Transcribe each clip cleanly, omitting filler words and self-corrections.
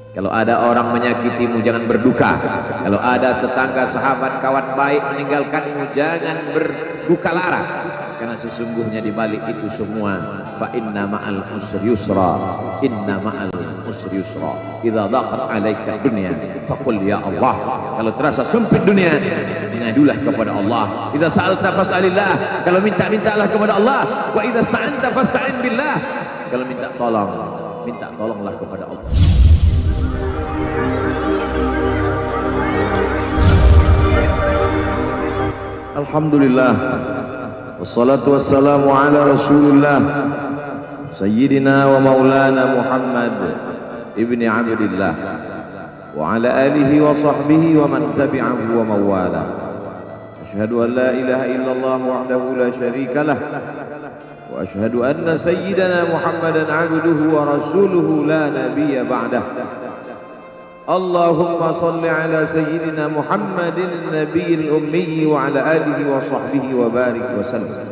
Kalau ada orang menyakitimu, jangan berduka. Kalau ada tetangga, sahabat, kawan baik meninggalkanmu, jangan berduka lara. Karena sesungguhnya di balik itu semua, fa inna ma'al usri yusra, inna ma'al usri yusra. Idza dhaqat 'alaika dunya faqul ya Allah. Kalau terasa sempit dunia, mengadulah kepada Allah. Idza sa'alta fas'alillah. Kalau minta-mintalah kepada Allah. Wa idza sta'anta fasta'in billah. Kalau minta tolonglah kepada Allah. Alhamdulillah, wassalatu wassalamu ala rasulillah sayyidina wa maulana Muhammad ibni Abdillah wa ala alihi wa sahbihi wa man tabi'ahu wa mawala. Asyhadu an la ilaha illallah wahdahu la syarika lah wa asyhadu anna sayyidana Muhammadan abduhu wa rasuluhu la nabiyya ba'dah. Allahumma salli ala sayyidina Muhammadin nabiyil ummi wa ala alihi wa sahbihi wa barik wa sallam.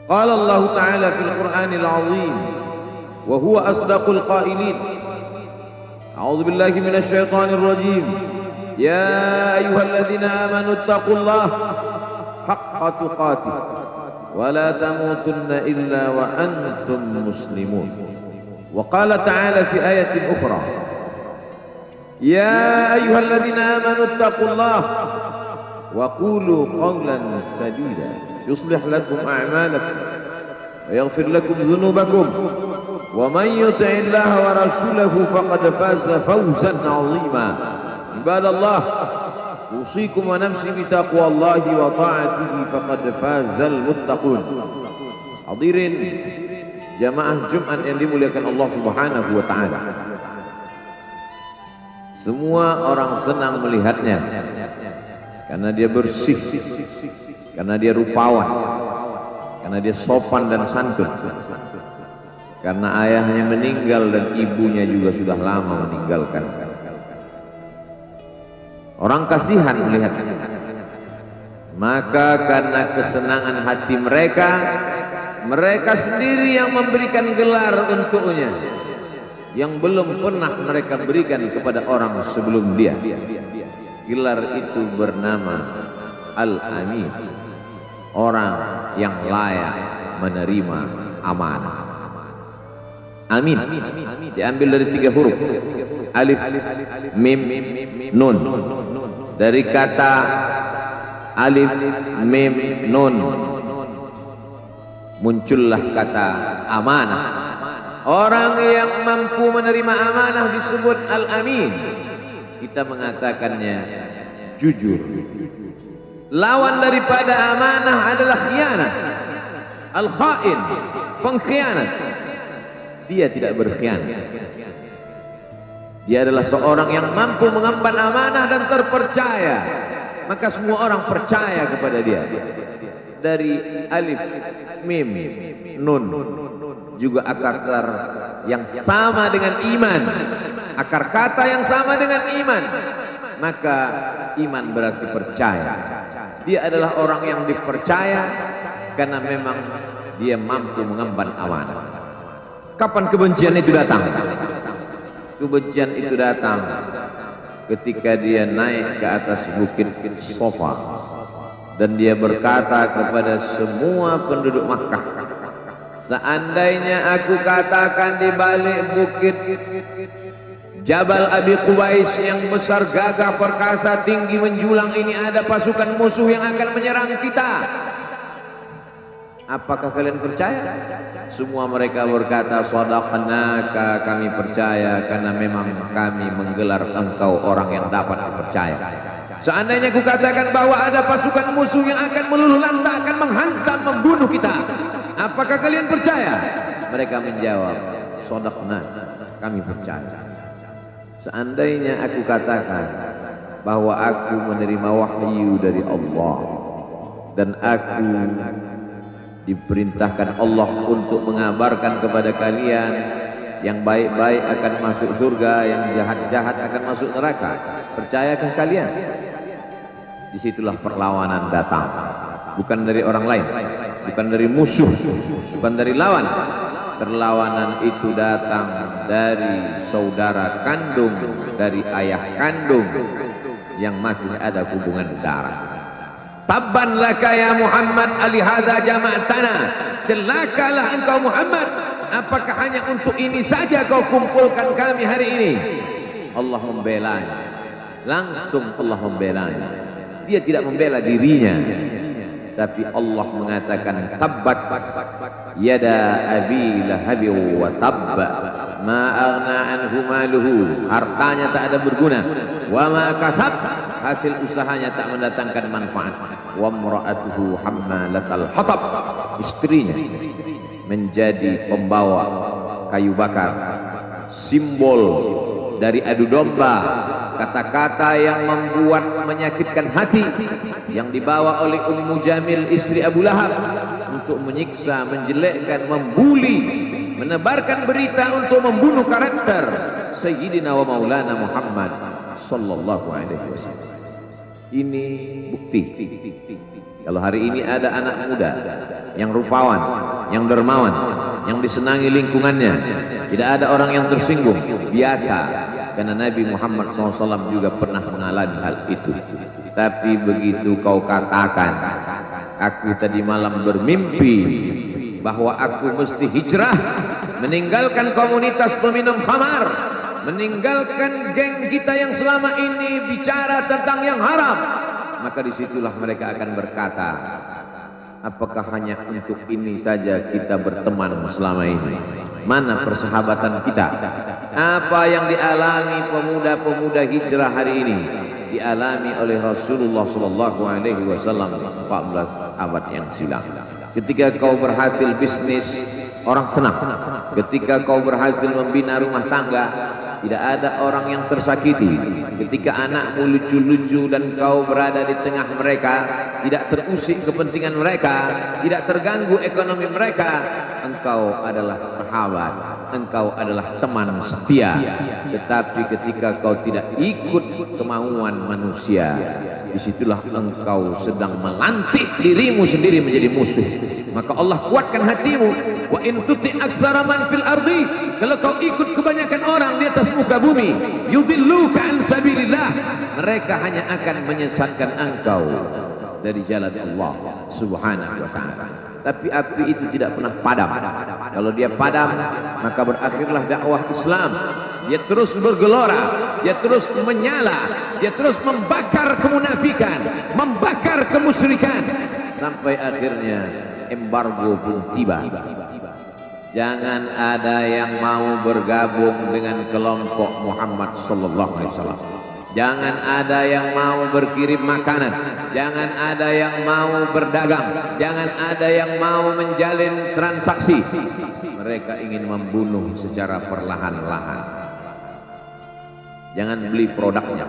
Qala Allah ta'ala fil Qur'anil azim wa huwa asdaqul qailin. A'udzu billahi minasy syaithanir rajim. Ya ayyuhalladzina amanu taqullaha haqqa tuqatih wa la tamutunna illa wa antum muslimun. Wa qala ta'ala fi ayatin ukhra. يا أيها الذين آمنوا اتقوا الله وقولوا قولا سديدا يصلح لكم أعمالكم ويغفر لكم ذنوبكم ومن يطع الله ورسوله فقد فاز فوزا عظيما. عباد الله أوصيكم ونفسي بتقوى الله وطاعته فقد فاز المتقون. Hadirin jamaah Jumat yang dimuliakan Allah Subhanahu wa taala. Semua orang senang melihatnya karena dia bersih, karena dia rupawan, karena dia sopan dan santun, karena ayahnya meninggal dan ibunya juga sudah lama meninggalkan. Orang kasihan melihatnya, maka karena kesenangan hati mereka, mereka sendiri yang memberikan gelar untuknya yang belum pernah mereka berikan kepada orang sebelum dia. Gelar itu bernama Al-Amin, orang yang layak menerima amanah. Amin diambil dari 3 huruf, alif, mim, nun. Dari kata alif, mim, nun muncullah kata amanah. Orang yang mampu menerima amanah disebut Al-Amin. Kita mengatakannya jujur. Lawan daripada amanah adalah khianat. Al-khain, pengkhianat. Dia tidak berkhianat. Dia adalah seorang yang mampu mengemban amanah dan terpercaya. Maka semua orang percaya kepada dia. Dari alif, mim, nun juga akar yang sama dengan iman, akar kata yang sama dengan iman, maka iman berarti percaya. Dia adalah orang yang dipercaya karena memang dia mampu mengemban amanah. Kapan kebencian itu datang? Kebencian itu datang ketika dia naik ke atas bukit Safa dan dia berkata kepada semua penduduk Makkah, seandainya aku katakan di balik bukit Jabal Abi Qubais yang besar, gagah, perkasa, tinggi, menjulang ini ada pasukan musuh yang akan menyerang kita, apakah kalian percaya? Semua mereka berkata, shadaqnaka, kami percaya karena memang kami menggelar engkau orang yang dapat dipercaya. Seandainya aku katakan bahwa ada pasukan musuh yang akan meluluh lantakkan, menghantam, membunuh kita, apakah kalian percaya? Mereka menjawab, shadaqna, kami percaya. Seandainya aku katakan bahwa aku menerima wahyu dari Allah dan aku diperintahkan Allah untuk mengabarkan kepada kalian yang baik-baik akan masuk surga, yang jahat-jahat akan masuk neraka, percayakah kalian? Disitulah perlawanan datang, bukan dari orang lain, bukan dari musuh, bukan dari lawan, perlawanan itu datang dari saudara kandung, dari ayah kandung yang masih ada hubungan darah. Tabban laka ya Muhammad alihadza jama'tana, celakalah engkau Muhammad, apakah hanya untuk ini saja kau kumpulkan kami hari ini? Allah membelanya, langsung Allah membelanya. Dia tidak membela dirinya, tapi Allah mengatakan tabbat yada abi lahabi wa tabba ma aghna anhu maluhu, hartanya tak ada berguna, wa ma kasab, hasil usahanya tak mendatangkan manfaat, wa imra'atuhu hammalatal hatab, istrinya menjadi pembawa kayu bakar, simbol dari adu domba, kata-kata yang membuat menyakitkan hati yang dibawa oleh Ummu Jamil istri Abu Lahab untuk menyiksa, menjelekkan, membuli, menebarkan berita untuk membunuh karakter Sayyidina wa Maulana Muhammad sallallahu alaihi wasallam. Ini bukti kalau hari ini ada anak muda yang rupawan, yang dermawan, yang disenangi lingkungannya, tidak ada orang yang tersinggung, biasa. Karena Nabi Muhammad SAW juga pernah mengalami hal itu. Tapi begitu kau katakan, aku tadi malam bermimpi bahwa aku mesti hijrah, meninggalkan komunitas peminum khamar, meninggalkan geng kita yang selama ini bicara tentang yang haram, maka disitulah mereka akan berkata, apakah hanya untuk ini saja kita berteman selama ini? Mana persahabatan kita? Apa yang dialami pemuda-pemuda hijrah hari ini dialami oleh Rasulullah sallallahu alaihi wasallam 14 abad yang silam. Ketika kau berhasil bisnis, orang senang. Ketika kau berhasil membina rumah tangga, tidak ada orang yang tersakiti. Ketika anakmu lucu-lucu dan kau berada di tengah mereka, tidak terusik kepentingan mereka, tidak terganggu ekonomi mereka, engkau adalah sahabat, engkau adalah teman setia. Tetapi ketika kau tidak ikut kemauan manusia, disitulah engkau sedang melantik dirimu sendiri menjadi musuh. Maka Allah kuatkan hatimu. Wa in tuti aktsara man fil ardi, kalau kau ikut kebanyakan orang di atas muka bumi, yudilluka an sabilillah, mereka hanya akan menyesatkan engkau dari jalan Allah Subhanahu wa taala. Tapi api itu tidak pernah padam. Kalau dia padam, maka berakhirlah dakwah Islam. Dia terus bergelora, dia terus menyala, dia terus membakar kemunafikan, membakar kemusyrikan, sampai akhirnya embargo pun tiba. Jangan ada yang mau bergabung dengan kelompok Muhammad sallallahu alaihi wasallam. Jangan ada yang mau berkirim makanan, jangan ada yang mau berdagang, jangan ada yang mau menjalin transaksi. Mereka ingin membunuh secara perlahan-lahan. Jangan beli produknya,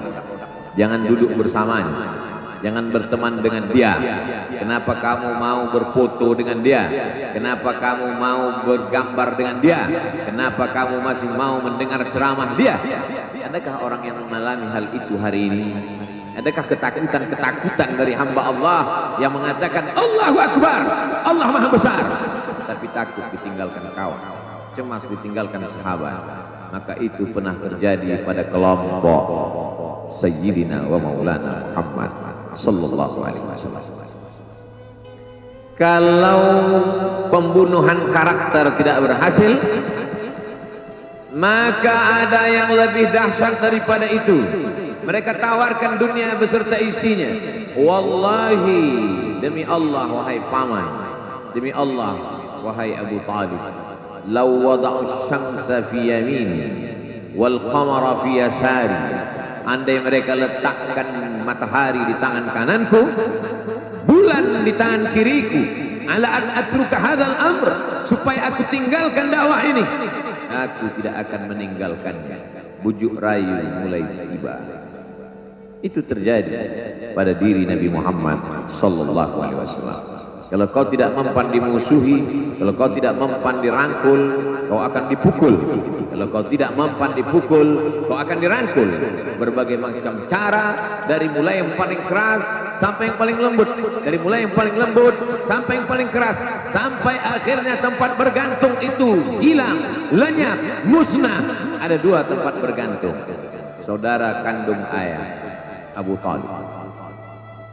jangan duduk bersamanya, jangan berteman dengan dia. Kenapa kamu mau berfoto dengan dia? Kenapa kamu mau bergambar dengan dia? Kenapa kamu masih mau mendengar ceramah dia? Adakah orang yang mengalami hal itu hari ini? Adakah ketakutan dari hamba Allah yang mengatakan Allahu Akbar, Allah Maha Besar, tapi takut ditinggalkan kawan, cemas ditinggalkan sahabat? Maka itu pernah terjadi pada kelompok Sayyidina wa Maulana Muhammad sallallahu alaihi wasallam. Kalau pembunuhan karakter tidak berhasil, maka ada yang lebih dahsyat daripada itu. Mereka tawarkan dunia beserta isinya. Wallahi, demi Allah wahai paman, demi Allah wahai Abu Talib, law wada'u syamsa fi yamini wal qamara fi yasari, andai mereka letakkan matahari di tangan kananku, bulan di tangan kiriku, ala an atruka hadzal amr, supaya aku tinggalkan dakwah ini, aku tidak akan meninggalkannya. Bujuk rayu mulai tiba. Itu terjadi pada diri Nabi Muhammad sallallahu alaihi wasallam. Kalau kau tidak mempan dimusuhi, kalau kau tidak mempan dirangkul, kau akan dipukul. Kalau kau tidak mempan dipukul, kau akan dirangkul. Berbagai macam cara, dari mulai yang paling keras sampai yang paling lembut, dari mulai yang paling lembut sampai yang paling keras, sampai akhirnya tempat bergantung itu hilang, lenyap, musnah. Ada dua tempat bergantung. Saudara kandung ayah Abu Talib.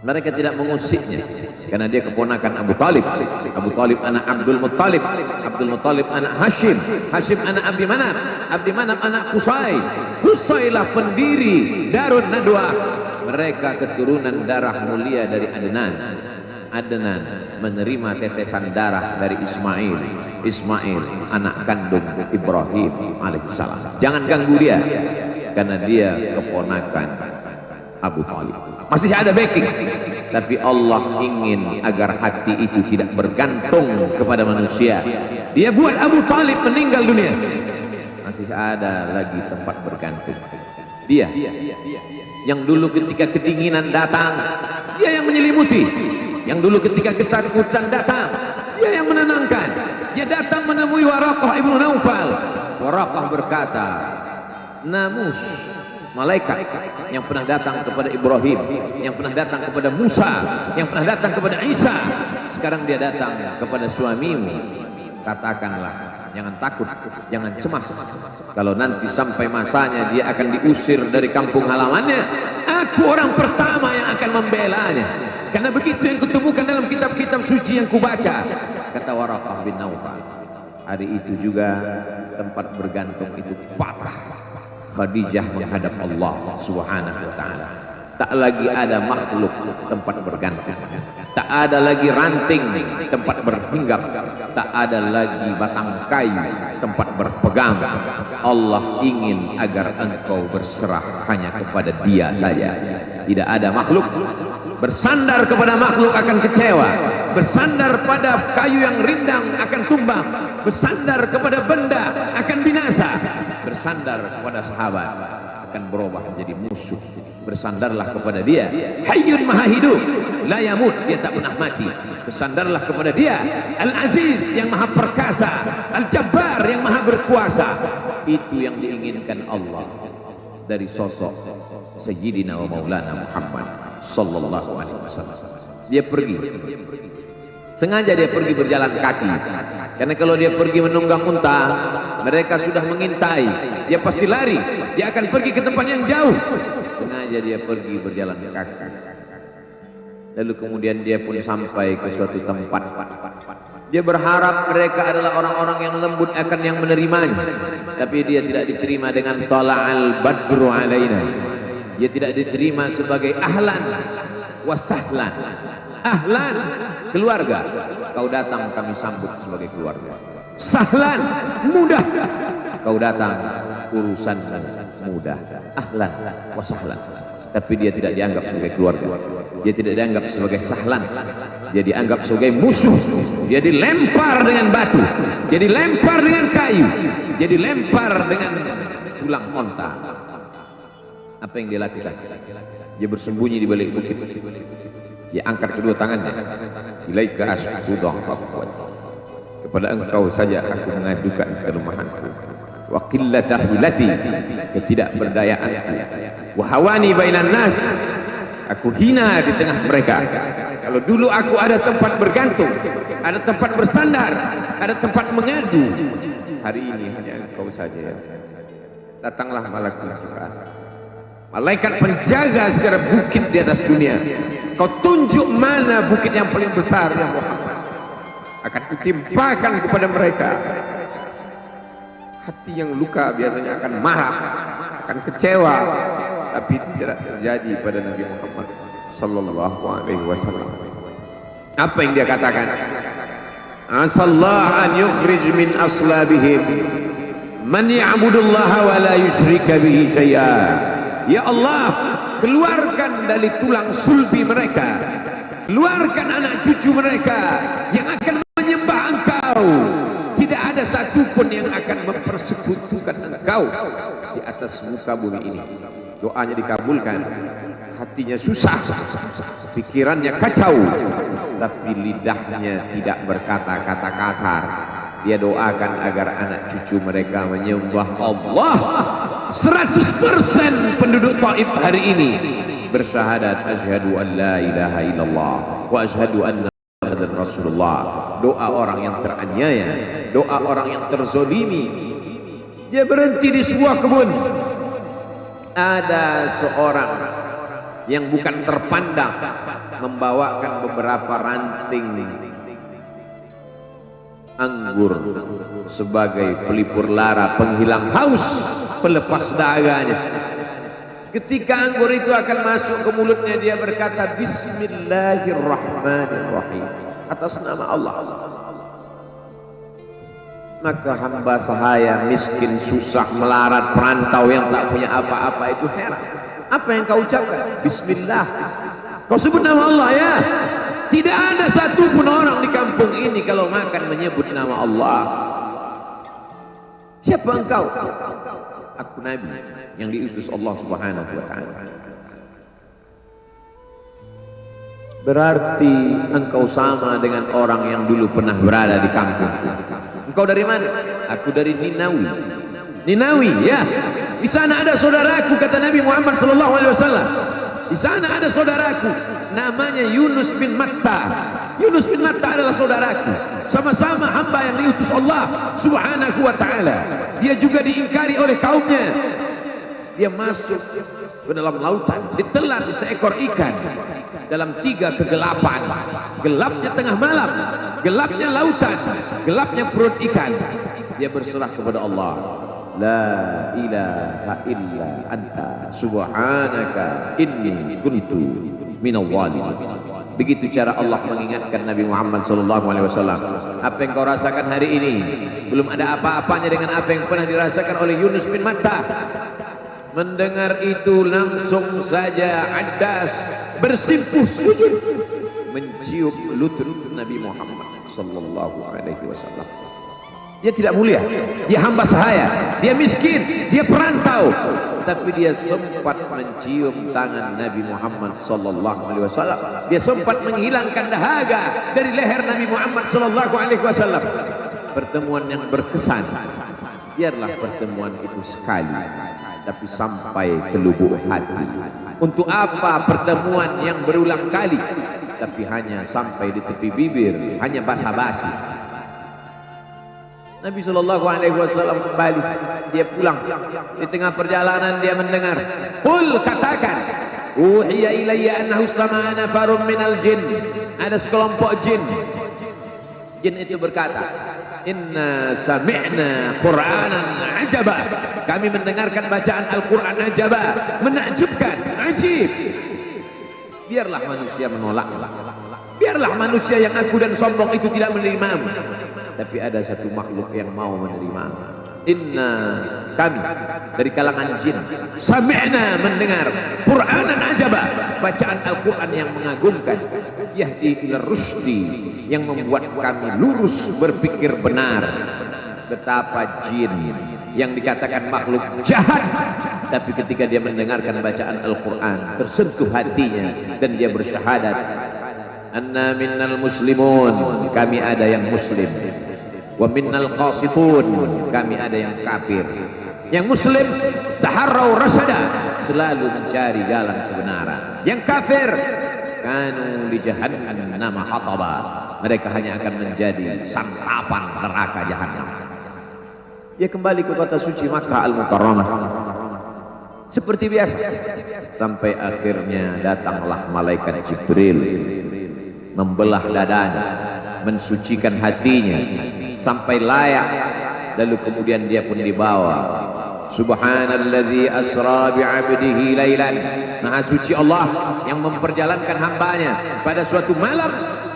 Mereka tidak mengusiknya karena dia keponakan Abu Talib. Abu Talib anak Abdul Muttalib, Abdul Muttalib anak Hashim, Hashim anak Abdi Manaf, Abdi Manaf anak Qusay, Qusaylah pendiri Darun Nadwah. Mereka keturunan darah mulia dari Adnan. Adnan menerima tetesan darah dari Ismail. Ismail anak kandung Ibrahim alaihissalam. Jangan ganggu dia karena dia keponakan Abu Talib. Masih ada backing, tapi Allah ingin agar hati itu tidak bergantung kepada manusia. Dia buat Abu Talib meninggal dunia, masih ada lagi tempat bergantung. Dia yang dulu ketika kedinginan datang, dia yang menyelimuti. Yang dulu ketika ketakutan datang, dia yang menenangkan. Dia datang menemui Waraqah ibnu Naufal. Waraqah berkata, Namus, malaikat yang pernah datang kepada Ibrahim, yang pernah datang kepada Musa, yang pernah datang kepada Isa, sekarang dia datang kepada suamimu. Katakanlah, jangan takut, jangan cemas. Kalau nanti sampai masanya dia akan diusir dari kampung halamannya, aku orang pertama yang akan membelanya. Karena begitu yang kutemukan dalam kitab-kitab suci yang kubaca. Kata Waraqah bin Naufal. Hari itu juga tempat bergantung itu patah. Khadijah menghadap Allah Subhanahu wa ta'ala. Tak lagi ada makhluk tempat bergantung, tak ada lagi ranting tempat berhinggap, tak ada lagi batang kayu tempat berpegang. Allah ingin agar engkau berserah hanya kepada Dia saja. Tidak ada makhluk. Bersandar kepada makhluk akan kecewa, bersandar pada kayu yang rindang akan tumbang, bersandar kepada benda akan binasa, bersandar kepada sahabat akan berubah menjadi musuh. Bersandarlah kepada Dia, Hayyun Maha Hidup, la yamut, Dia tak pernah mati. Bersandarlah kepada Dia, Al-Aziz yang Maha Perkasa, Al-Jabbar yang Maha Berkuasa. Itu yang diinginkan Allah dari sosok Sayyidina wa Maulana Muhammad sallallahu alaihi wasallam. Dia pergi, sengaja dia pergi berjalan kaki, karena kalau dia pergi menunggang unta, mereka sudah mengintai, dia pasti lari, dia akan pergi ke tempat yang jauh. Sengaja dia pergi berjalan kaki. Lalu kemudian dia pun sampai ke suatu tempat. Dia berharap mereka adalah orang-orang yang lembut akan yang menerimanya, tapi dia tidak diterima dengan tala'al badru alaina. Dia tidak diterima sebagai ahlan wasahlan. Ahlan, keluarga, kau datang kami sambut sebagai keluarga. Sahlan, mudah, kau datang urusan mudah. Ahlan wasahlan. Tapi dia tidak dianggap sebagai keluarga, dia tidak dianggap sebagai sahlan, dia dianggap sebagai musuh. Dia dilempar dengan batu, dia dilempar dengan kayu, dia dilempar dengan tulang onta. Apa yang dia lakukan? Dia bersembunyi di balik bukit. Dia angkat kedua tangannya. Ilaika as'udu dha'faqwat. Kepada engkau saja aku mengadukan kelemahanku. Wa qillata hilati, ketidakberdayaanku. Wa hawani bainan nas, aku hina di tengah mereka. Kalau dulu aku ada tempat bergantung, ada tempat bersandar, ada tempat mengadu, hari ini hanya engkau saja. Datanglah malaikat Jibril, malaikat penjaga segala bukit di atas dunia. Kau tunjuk mana bukit yang paling besar yang Muhammad akan kutimpakan kepada mereka. Hati yang luka biasanya akan marah, akan kecewa, tapi tidak terjadi pada Nabi Muhammad sallallahu alaihi wasallam. Apa yang dia katakan? Asallahu an yukhrij min aslabihim man ya'budullaha wa la yusyrika bihi syai'a. Ya Allah, keluarkan dari tulang sulbi mereka, keluarkan anak cucu mereka yang akan menyembah Engkau. Tidak ada satupun yang akan mempersekutukan Engkau di atas muka bumi ini. Doanya dikabulkan hatinya susah, pikirannya kacau, tapi lidahnya tidak berkata-kata kasar. Dia doakan agar anak cucu mereka menyembah Allah. 100% penduduk Taif hari ini bersyahadat asyhadu an la ilaha illallah wa asyhadu anna Muhammadan Rasulullah. Doa orang yang teraniaya, doa orang yang terzolimi. Dia berhenti di sebuah kebun. Ada seorang yang bukan terpandang membawakan beberapa ranting anggur sebagai pelipur lara, penghilang haus, pelepas dahaganya. Ketika anggur itu akan masuk ke mulutnya, dia berkata Bismillahirrahmanirrahim, atas nama Allah. Maka hamba sahaya miskin, susah, melarat, perantau yang tak punya apa-apa itu heran. Apa yang kau ucapkan? Bismillah. Kau sebut nama Allah ya. Tidak ada satupun orang di kampung ini kalau makan menyebut nama Allah. Siapa engkau? Aku Nabi yang diutus Allah Subhanahu wa ta'ala. Berarti engkau sama dengan orang yang dulu pernah berada di kampung. Engkau dari mana? Aku dari Ninawi. Ninawi, ya. Di sana ada saudaraku, kata Nabi Muhammad sallallahu alaihi wasallam. Di sana ada saudaraku namanya Yunus bin Matta. Yunus bin Matta adalah saudaraku. Sama-sama hamba yang diutus Allah Subhanahu wa ta'ala. Dia juga diingkari oleh kaumnya. Dia masuk ke dalam lautan, ditelan seekor ikan dalam 3 kegelapan. Gelapnya tengah malam, gelapnya lautan, gelapnya perut ikan. Dia berserah kepada Allah. La ilaha illa anta subhanaka inni kuntu minal zalimin. Begitu cara Allah mengingatkan Nabi Muhammad SAW. Apa yang kau rasakan hari ini belum ada apa-apanya dengan apa yang pernah dirasakan oleh Yunus bin Matta. Mendengar itu langsung saja Adas bersimpuh sujud mencium lutut Nabi Muhammad SAW. Dia tidak mulia, dia hamba sahaya, dia miskin, dia perantau, tapi dia sempat mencium tangan Nabi Muhammad SAW. Dia sempat menghilangkan dahaga dari leher Nabi Muhammad SAW. Pertemuan yang berkesan. Biarlah pertemuan itu sekali, tapi sampai ke lubuk hati. Untuk apa pertemuan yang berulang kali, tapi hanya sampai di tepi bibir, hanya basa-basi. Nabi SAW kembali, dia pulang. Di tengah perjalanan dia mendengar, qul, katakan, uhiya ilayya annahu istama'a nafarun minal jin. Ada sekelompok jin. Jin itu berkata, inna sami'na qur'anan ajaba. Kami mendengarkan bacaan Al-Quran ajaba, menakjubkan, ajib. Biarlah manusia menolak, biarlah manusia yang aku dan sombong itu tidak menerimamu, tapi ada satu makhluk yang mau menerima. Inna, kami dari kalangan jin, sami'na, mendengar Qur'anan ajaba, bacaan Al-Quran yang mengagumkan, yahdi ila rusdi, yang membuat kami lurus berpikir benar. Betapa jin yang dikatakan makhluk jahat, tapi ketika dia mendengarkan bacaan Al-Quran tersentuh hatinya dan dia bersyahadat, anna minnal muslimun, kami ada yang muslim, wa minnal qasitun, kami ada yang kafir. Yang muslim taharrau rasada, selalu mencari jalan kebenaran. Yang kafir kanu li jahannam hataba, mereka hanya akan menjadi santapan neraka jahannam. Dia kembali ke kota suci Makkah Al-Mukarramah seperti biasa, sampai akhirnya datanglah malaikat Jibril membelah dadanya, mensucikan hatinya sampai layak, lalu kemudian dia pun dibawa. Subhanalladzi asra bi'abdihi lailan, maha suci Allah yang memperjalankan hambanya pada suatu malam,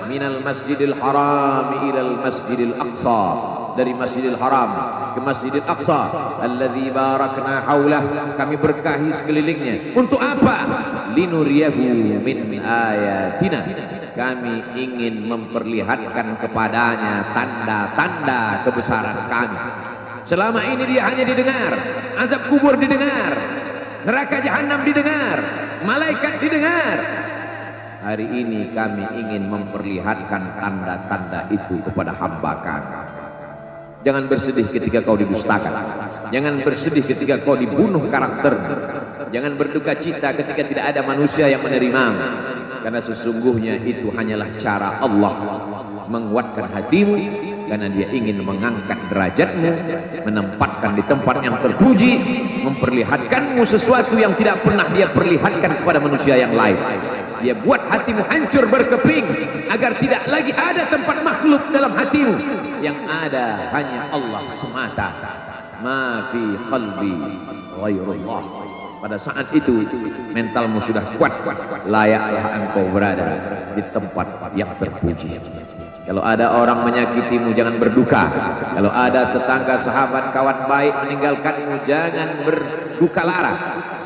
minal masjidil haram ilal masjidil aqsa, dari Masjidil Haram ke Masjidil Aqsa, alladzi barakna haulah, kami berkahi sekelilingnya. Untuk apa? Linuriyahu min ayatina, kami ingin memperlihatkan kepadanya tanda-tanda kebesaran kami. Selama ini dia hanya didengar, azab kubur didengar, neraka jahanam didengar, malaikat didengar. Hari ini kami ingin memperlihatkan tanda-tanda itu kepada hamba kami. Jangan bersedih ketika kau didustakan. Jangan bersedih ketika kau dibunuh karakternya. Jangan berduka cita ketika tidak ada manusia yang menerimamu. Karena sesungguhnya itu hanyalah cara Allah menguatkan hatimu. Karena dia ingin mengangkat derajatmu, menempatkan di tempat yang terpuji, memperlihatkanmu sesuatu yang tidak pernah dia perlihatkan kepada manusia yang lain. Dia buat hatimu hancur berkeping agar tidak lagi ada tempat makhluk dalam hatimu. Yang ada hanya Allah semata. Ma fi qalbi ghairullah. Pada saat itu mentalmu sudah kuat, layaklah engkau berada di tempat yang terpuji. Kalau ada orang menyakitimu, jangan berduka. Kalau ada tetangga, sahabat, kawan baik meninggalkanmu, jangan berduka lara.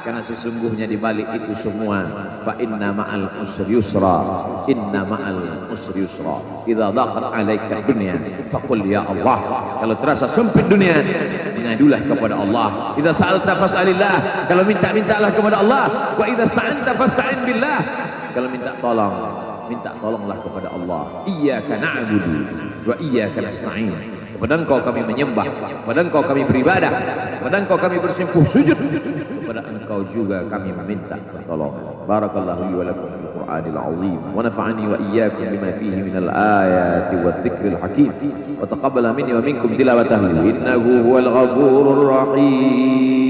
Karena sesungguhnya di balik itu semua, fa inna ma'al usri yusra, inna ma'al usri yusra. Idza dhaqat 'alaika dunya, faqul ya Allah. Kalau terasa sempit dunia, mengadulah kepada Allah. Idza sa'alta fas'alillah. Kalau minta-mintalah kepada Allah. Wa idza sta'anta fasta'in billah. Kalau minta tolong, minta tolonglah kepada Allah. Iyyaka na'budu wa iyyaka nasta'in. Kepada Engkau kami menyembah, kepada Engkau kami beribadah, kepada Engkau kami bersimpuh sujud, kepada Engkau juga kami meminta pertolongan. Barakallahu li wa lakum fil Qur'anil 'azim wa nafa'ani wa iyyakum bima fihi minal ayati wadh-dhikril hakim wa taqabbala minni wa minkum tilawatahu innahu huwal ghafurur rahim.